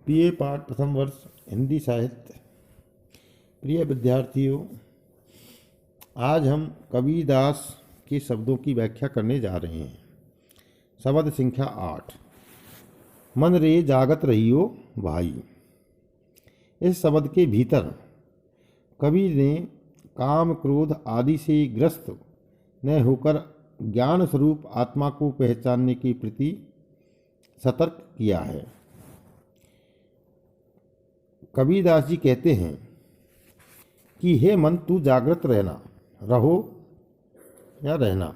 BA पाठ प्रथम वर्ष हिंदी साहित्य। प्रिय विद्यार्थियों, आज हम कबीरदास के शब्दों की व्याख्या करने जा रहे हैं। शब्द संख्या 8। मन रे जागत रहियो भाई। इस शब्द के भीतर कबीर ने काम क्रोध आदि से ग्रस्त न होकर ज्ञान स्वरूप आत्मा को पहचानने के प्रति सतर्क किया है। कबीरदास जी कहते हैं कि हे मन, तू जागृत रहो या रहना।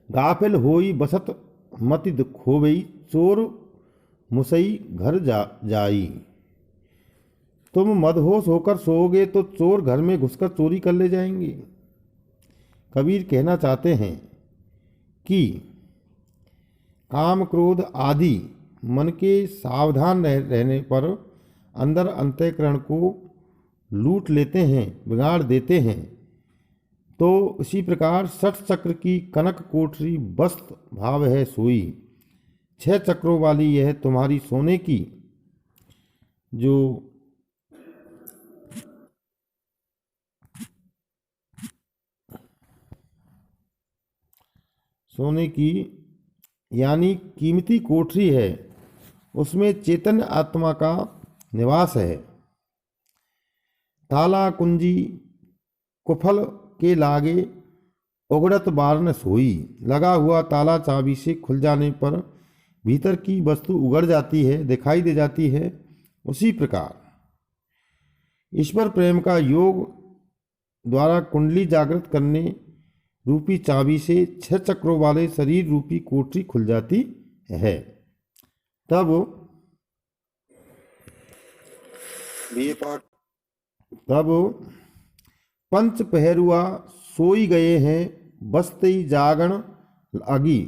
गाफिल होई बसत मति खोवई, चोर मुसई घर जाई। तुम मदहोश होकर सोओगे तो चोर घर में घुसकर चोरी कर ले जाएंगे। कबीर कहना चाहते हैं कि काम क्रोध आदि मन के सावधान रहने पर अंदर अंतःकरण को लूट लेते हैं, बिगाड़ देते हैं। तो इसी प्रकार 60 चक्र की कनक कोठरी बस्त भाव है सोई। 6 चक्रों वाली यह तुम्हारी सोने की जो यानी कीमती कोठरी है, उसमें चैतन्य आत्मा का निवास है। ताला कुंजी कुफल के लागे उगड़त बार न सोई। लगा हुआ ताला चाबी से खुल जाने पर भीतर की वस्तु उगड़ जाती है, दिखाई दे जाती है। उसी प्रकार ईश्वर प्रेम का योग द्वारा कुंडली जागृत करने रूपी चाबी से 6 चक्रों वाले शरीर रूपी कोठरी खुल जाती है। तब पंच पहरुआ सोई गए हैं, बसते जागण अगी।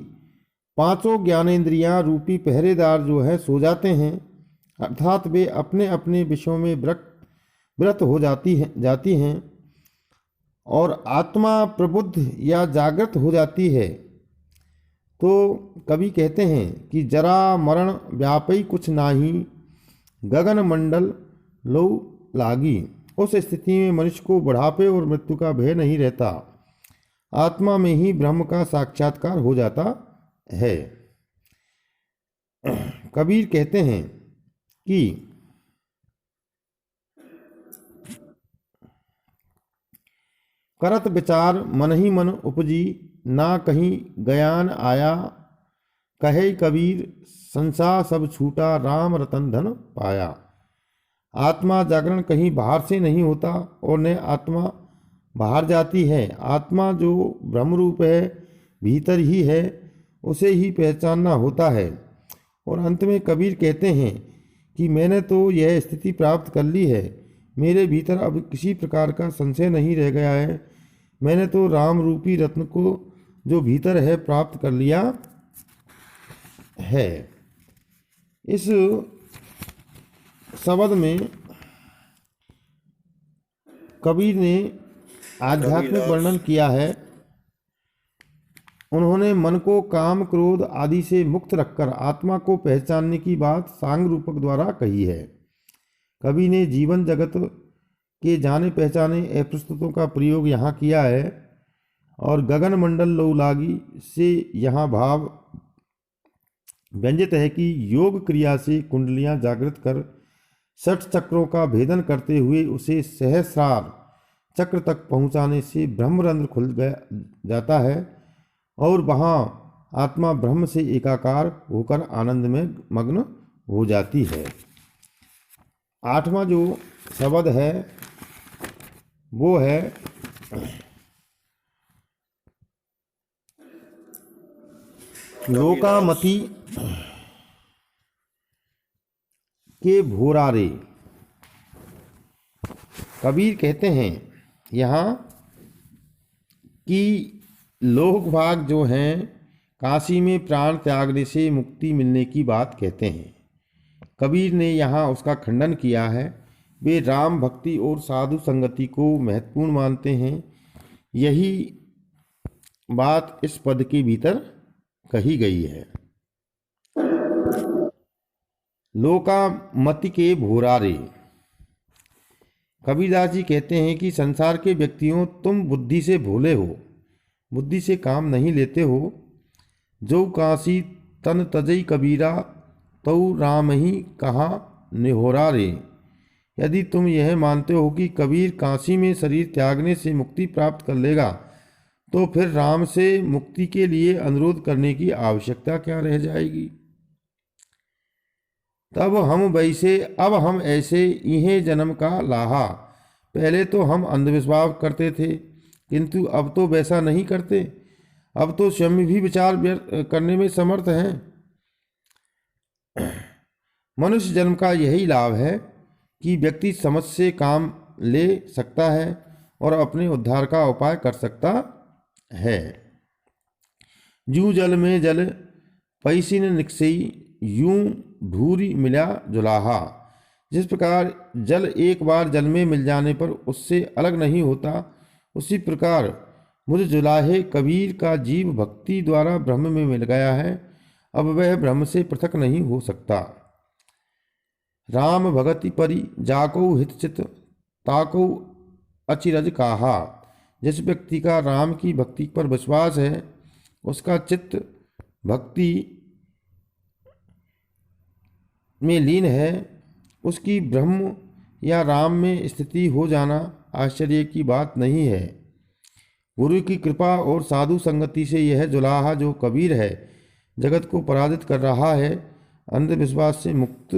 5 ज्ञानेंद्रियां रूपी पहरेदार जो है सो जाते हैं, अर्थात वे अपने अपने विषयों में व्रत हो जाती हैं और आत्मा प्रबुद्ध या जागृत हो जाती है। तो कवि कहते हैं कि जरा मरण व्यापई कुछ नाही, गगन मंडल लो लागी। उस स्थिति में मनुष्य को बुढ़ापे और मृत्यु का भय नहीं रहता। आत्मा में ही ब्रह्म का साक्षात्कार हो जाता है। कबीर कहते हैं कि करत विचार मन ही मन उपजी, ना कहीं गयान आया। कहे कबीर संसार सब छूटा, राम रतन धन पाया। आत्मा जागरण कहीं बाहर से नहीं होता और न आत्मा बाहर जाती है। आत्मा जो ब्रह्म रूप है, भीतर ही है, उसे ही पहचानना होता है। और अंत में कबीर कहते हैं कि मैंने तो यह स्थिति प्राप्त कर ली है, मेरे भीतर अब किसी प्रकार का संशय नहीं रह गया है। मैंने तो राम रूपी रत्न को जो भीतर है प्राप्त कर लिया है। इस शब्द में कबीर ने आध्यात्मिक वर्णन किया है। उन्होंने मन को काम क्रोध आदि से मुक्त रखकर आत्मा को पहचानने की बात सांग रूपक द्वारा कही है। कवि ने जीवन जगत के जाने पहचाने अप्रस्तुतों का प्रयोग यहाँ किया है और गगन मंडल लो लागी से यहाँ भाव व्यंजित है कि योग क्रिया से कुंडलियां जागृत कर 60 चक्रों का भेदन करते हुए उसे सहस्रार चक्र तक पहुँचाने से ब्रह्मरंध्र खुल जाता है और वहाँ आत्मा ब्रह्म से एकाकार होकर आनंद में मग्न हो जाती है। 8वां जो शब्द है वो है लोकामति के भोरारे। कबीर कहते हैं यहाँ कि लोक भाग जो हैं काशी में प्राण त्यागने से मुक्ति मिलने की बात कहते हैं। कबीर ने यहाँ उसका खंडन किया है। वे राम भक्ति और साधु संगति को महत्वपूर्ण मानते हैं। यही बात इस पद के भीतर कही गई है। लोकामति के भोरारे। कबीरदास जी कहते हैं कि संसार के व्यक्तियों, तुम बुद्धि से भोले हो, बुद्धि से काम नहीं लेते हो। जो काशी तन तजई कबीरा, तऊ राम ही कहाँ निहोरा रे। यदि तुम यह मानते हो कि कबीर काशी में शरीर त्यागने से मुक्ति प्राप्त कर लेगा, तो फिर राम से मुक्ति के लिए अनुरोध करने की आवश्यकता क्या रह जाएगी। अब हम ऐसे इहे जन्म का लाहा। पहले तो हम अंधविश्वास करते थे, किंतु अब तो वैसा नहीं करते। अब तो स्वयं भी विचार करने में समर्थ हैं। मनुष्य जन्म का यही लाभ है कि व्यक्ति समझ से काम ले सकता है और अपने उद्धार का उपाय कर सकता है। जू जल में जल पैसी न निकसई, यूं ढूरी मिला जुलाहा। जिस प्रकार जल एक बार जल में मिल जाने पर उससे अलग नहीं होता, उसी प्रकार मुझ जुलाहे कबीर का जीव भक्ति द्वारा ब्रह्म में मिल गया है। अब वह ब्रह्म से पृथक नहीं हो सकता। राम भगति परि जाको हित चित, ताको अचिरज काहा। जिस व्यक्ति का राम की भक्ति पर विश्वास है, उसका चित्त भक्ति में लीन है, उसकी ब्रह्म या राम में स्थिति हो जाना आश्चर्य की बात नहीं है। गुरु की कृपा और साधु संगति से यह जुलाहा जो कबीर है, जगत को पराजित कर रहा है, अंधविश्वास से मुक्त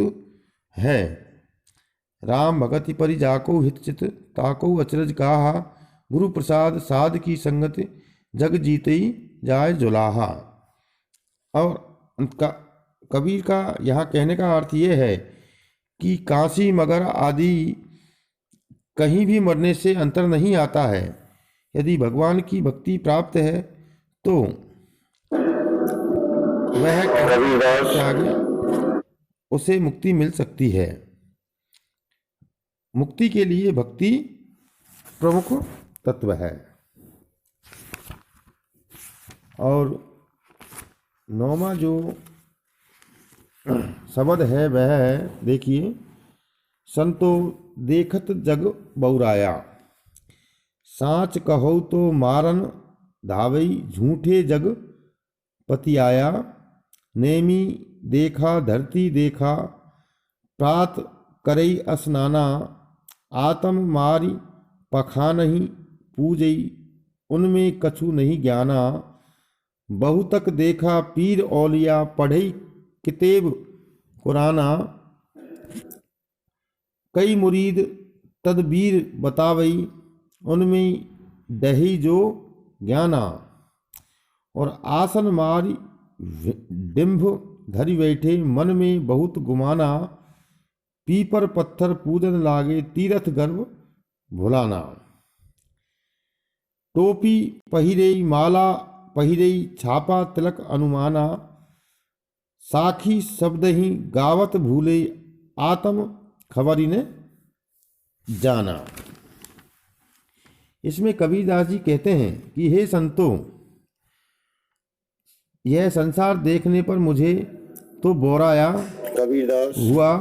है। राम भगति परि जाको हित चित, ताको अचरज काहा। गुरु प्रसाद साध की संगत, जग जीते जाए जुलाहा। और कबीर का यहाँ कहने का अर्थ ये है कि काशी मगर आदि कहीं भी मरने से अंतर नहीं आता है। यदि भगवान की भक्ति प्राप्त है तो वह कबीर आगे उसे मुक्ति मिल सकती है। मुक्ति के लिए भक्ति प्रमुख तत्व है। और नौवां जो शब्द है वह है, देखिए, संतो देखत जग बौराया। साच कहो तो मारन धावई, झूठे जग पति आया। नेमी देखा धरती देखा, प्रात करई स्नाना। आत्म मारी पखानहि पूजई, उनमें कछु नहीं ज्ञाना। बहुतक देखा पीर औलिया, पढ़ई कितेब कुराना। कई मुरीद तदबीर बतावई, उनमें दही जो ज्ञाना। और आसन मारी डिंभ धरि बैठे, मन में बहुत गुमाना। पीपर पत्थर पूजन लागे, तीरथ गर्भ भुलाना। टोपी पहिरेई माला पहिरेई, छापा तिलक अनुमाना। साखी शब्द ही गावत भूले, आत्म खबरी ने जाना। इसमें कबीरदास जी कहते हैं कि हे संतों, यह संसार देखने पर मुझे तो बोराया कबीरदास हुआ,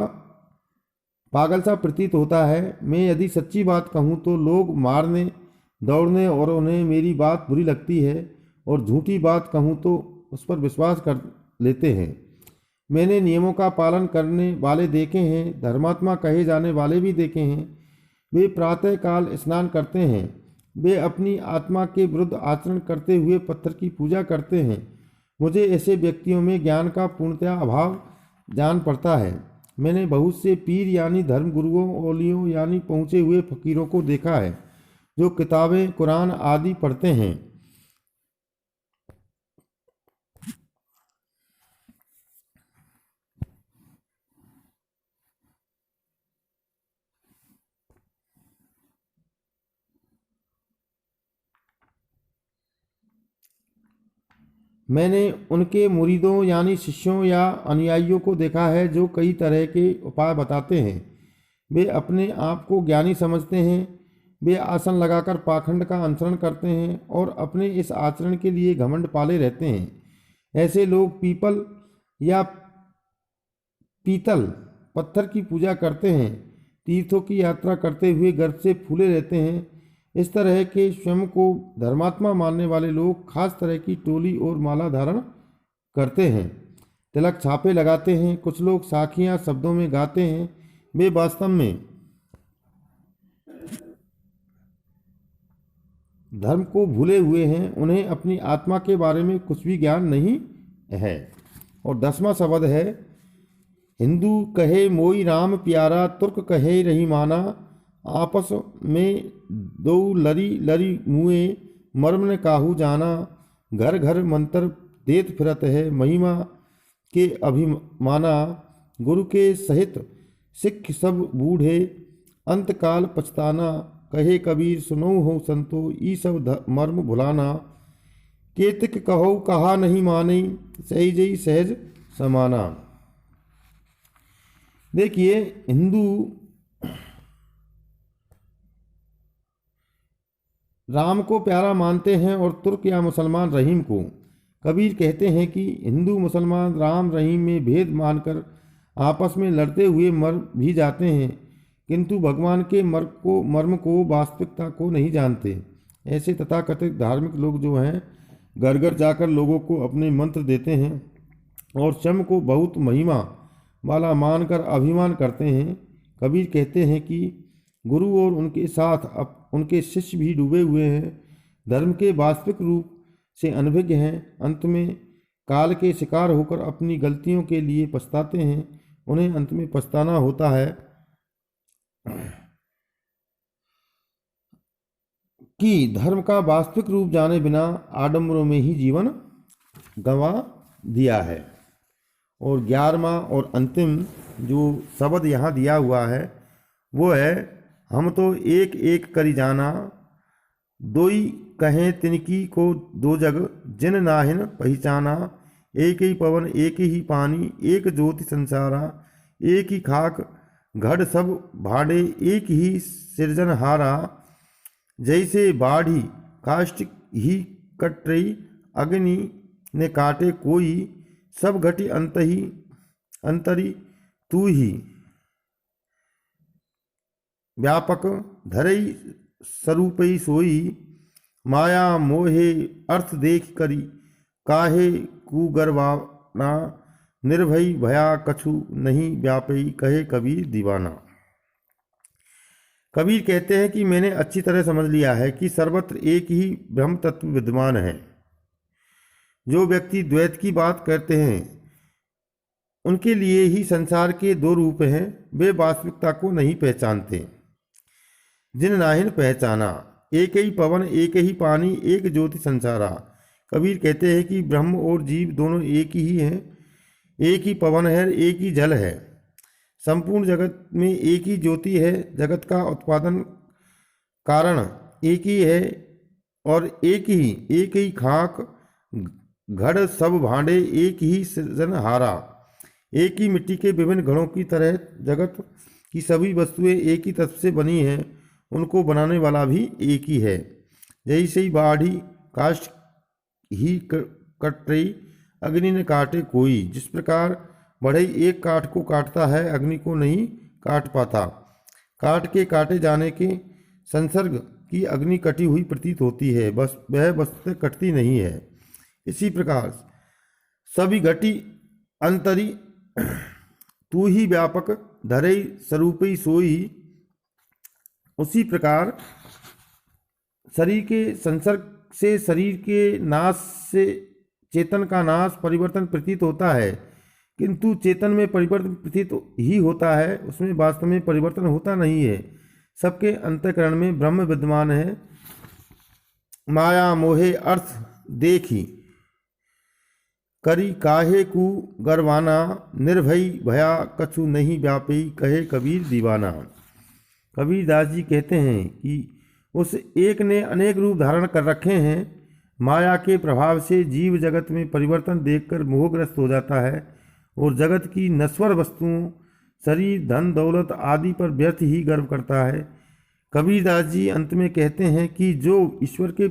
पागल सा प्रतीत होता है। मैं यदि सच्ची बात कहूँ तो लोग मारने दौड़ने और उन्हें मेरी बात बुरी लगती है, और झूठी बात कहूँ तो उस पर विश्वास कर लेते हैं। मैंने नियमों का पालन करने वाले देखे हैं, धर्मात्मा कहे जाने वाले भी देखे हैं। वे प्रातः काल स्नान करते हैं, वे अपनी आत्मा के विरुद्ध आचरण करते हुए पत्थर की पूजा करते हैं। मुझे ऐसे व्यक्तियों में ज्ञान का पूर्णतया अभाव जान पड़ता है। मैंने बहुत से पीर यानी धर्म गुरुओं, औलियों यानी पहुँचे हुए फकीरों को देखा है, जो किताबें कुरान आदि पढ़ते हैं। मैंने उनके मुरीदों यानी शिष्यों या अनुयायियों को देखा है, जो कई तरह के उपाय बताते हैं। वे अपने आप को ज्ञानी समझते हैं, वे आसन लगाकर पाखंड का अनुसरण करते हैं और अपने इस आचरण के लिए घमंड पाले रहते हैं। ऐसे लोग पीपल या पीतल पत्थर की पूजा करते हैं, तीर्थों की यात्रा करते हुए गर्व से फूले रहते हैं। इस तरह के स्वयं को धर्मात्मा मानने वाले लोग खास तरह की टोली और माला धारण करते हैं, तिलक छापे लगाते हैं। कुछ लोग साखियाँ शब्दों में गाते हैं, वे वास्तव में धर्म को भूले हुए हैं, उन्हें अपनी आत्मा के बारे में कुछ भी ज्ञान नहीं है। और 10वां शब्द है, हिंदू कहे मोई राम प्यारा, तुर्क कहे रही माना, आपस में दो लरी लरी मुए, मर्म ने काहू जाना, घर घर मंत्र देत फिरत है, महिमा के अभिमाना, गुरु के सहित सिख सब बूढ़े, अंतकाल पछताना, कहे कबीर सुनो हो संतो, ई सब मर्म भुलाना, केतिक कहो कहा नहीं माने, सही जई सहज समाना। देखिए, हिंदू राम को प्यारा मानते हैं और तुर्क या मुसलमान रहीम को। कबीर कहते हैं कि हिंदू मुसलमान राम रहीम में भेद मानकर आपस में लड़ते हुए मर भी जाते हैं, किंतु भगवान के मर्म को वास्तविकता को नहीं जानते। ऐसे तथाकथित धार्मिक लोग जो हैं, घर घर जाकर लोगों को अपने मंत्र देते हैं और स्वयं को बहुत महिमा वाला मानकर अभिमान करते हैं। कबीर कहते हैं कि गुरु और उनके साथ उनके शिष्य भी डूबे हुए हैं, धर्म के वास्तविक रूप से अनभिज्ञ हैं, अंत में काल के शिकार होकर अपनी गलतियों के लिए पछताते हैं। उन्हें अंत में पछताना होता है कि धर्म का वास्तविक रूप जाने बिना आडंबरों में ही जीवन गंवा दिया है। और 11वां और अंतिम जो शब्द यहाँ दिया हुआ है वो है, हम तो एक एक करी जाना, दोई कहें तिनकी को दो जग, जिन नाहिन पहचाना, एक ही पवन एक ही पानी, एक ज्योति संसारा, एक ही खाक घड़ सब भाड़े, एक ही सृजनहारा, जैसे बाढ़ी काष्ठ ही कट रही, अग्नि ने काटे कोई, सब घटी अंतरी तू ही, व्यापक धरई स्वरूपई सोई, माया मोहे अर्थ देख करी, काहे कुगरवाना, निर्भय भया कछु नहीं व्यापई, कहे कबीर दीवाना। कबीर कहते हैं कि मैंने अच्छी तरह समझ लिया है कि सर्वत्र एक ही ब्रह्म तत्व विद्यमान है। जो व्यक्ति द्वैत की बात करते हैं उनके लिए ही संसार के दो रूप हैं, वे वास्तविकता को नहीं पहचानते। जिन नाहिन पहचाना, एक ही पवन एक ही पानी, एक ज्योति संसारा। कबीर कहते हैं कि ब्रह्म और जीव दोनों एक ही हैं, एक ही पवन है, एक ही जल है, संपूर्ण जगत में एक ही ज्योति है, जगत का उत्पादन कारण एक ही है और एक ही खाक घड़ सब भांडे, एक ही सृजनहारा। एक ही मिट्टी के विभिन्न घड़ों की तरह जगत की सभी वस्तुएं एक ही तत्व से बनी हैं, उनको बनाने वाला भी एक ही है। जैसे ही बाढ़ी काष्ठ ही कट रही, अग्नि ने काटे कोई। जिस प्रकार बढ़ई एक काठ को काटता है, अग्नि को नहीं काट पाता। काट के काटे जाने के संसर्ग की अग्नि कटी हुई प्रतीत होती है, बस वह वस्तुतः कटती नहीं है। इसी प्रकार सभी घटी अंतरी तू ही व्यापक धरई स्वरूपी सोई। उसी प्रकार शरीर के संसर्ग से शरीर के नाश से चेतन का नाश परिवर्तन प्रतीत होता है, किंतु चेतन में परिवर्तन प्रतीत ही होता है, उसमें वास्तव में परिवर्तन होता नहीं है। सबके अंतःकरण में ब्रह्म विद्यमान है। माया मोहे अर्थ देखी करी, काहे कु गरवाना, निर्भय भया कछु नहीं व्यापी, कहे कबीर दीवाना। कबीर दास जी कहते हैं कि उस एक ने अनेक रूप धारण कर रखे हैं। माया के प्रभाव से जीव जगत में परिवर्तन देखकर मोहग्रस्त हो जाता है और जगत की नश्वर वस्तुओं, शरीर, धन दौलत आदि पर व्यर्थ ही गर्व करता है। कबीर दास जी अंत में कहते हैं कि जो ईश्वर के